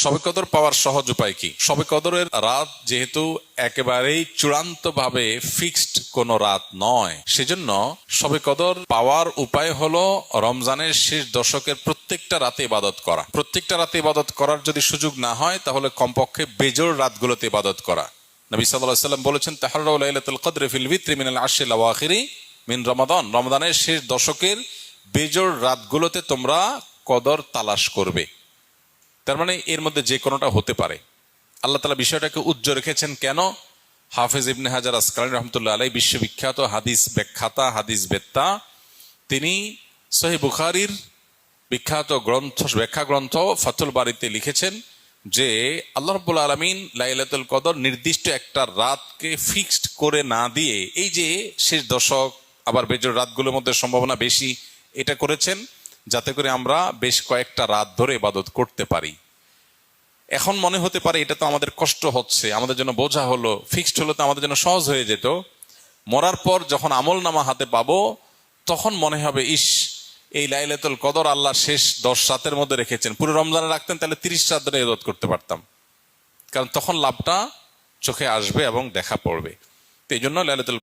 শবে কদর পাওয়ার সহজ উপায় কি? শবে কদরের রাত যেহেতু একেবারেই চূড়ান্তভাবে ফিক্সড কোনো রাত নয়, সেজন্য শবে কদর পাওয়ার উপায় হলো রমজানের শেষ দশকের প্রত্যেকটা রাতে ইবাদত করা। প্রত্যেকটা রাতে ইবাদত করার যদি সুযোগ না হয়, তাহলে কমপক্ষে বেজোড় রাতগুলোতে ইবাদত করা। নবী সাল্লাল্লাহু আলাইহি ওয়াসাল্লাম বলেছেন, তাহাররাউ লাইলাতুল কদরি ফিল বিত্রি মিনাল আশরিল আওয়াখিরি মিন রমাদান। রমজানের শেষ দশকের বেজোড় রাতগুলোতে তোমরা কদর তালাশ করবে। তার মানে এর মধ্যে যে কোনোটা হতে পারে। আল্লাহ তাআলা বিষয়টাকে উজ্জ্বল রেখেছেন কেন? হাফেজ ইবনে হাজার আসকালানী রহমতুল্লাহ আলাইহি বিশ্ববিখ্যাত হাদিস ব্যাখ্যাতা, হাদিস বেত্তা, তিনি সহিহ বুখারীর বিখ্যাত ব্যাখ্যা গ্রন্থ ফাতুল বারীতে লিখেছেন যে আল্লাহ রাব্বুল আলামিন লাইলাতুল কদর নির্দিষ্ট একটা রাতকে ফিক্সড করে না দিয়ে, এই যে শেষ দশক আবার বেজোড় রাতগুলোর মধ্যে সম্ভাবনা বেশি, এটা করেছেন যাতে করে আমরা বেশ কয়েকটা রাত ধরে ইবাদত করতে পারি। এখন মনে হতে পারে এটা তো আমাদের কষ্ট হচ্ছে, আমাদের জন্য বোঝা হলো, ফিক্সড হলো তো আমাদের জন্য সহজ হয়ে যেত। মরার পর যখন আমল নামা হাতে পাবো, তখন মনে হবে ইস, এই লাইলাতুল কদর আল্লাহ শেষ 10 রাতের মধ্যে রেখেছেন, পুরো রমজানে রাখতেন তাহলে 30 রাত ধরে ইবাদত করতে পারতাম। কারণ তখন লাভটা চোখে আসবে এবং দেখা পড়বে। তো এই জন্য লাইলাতুল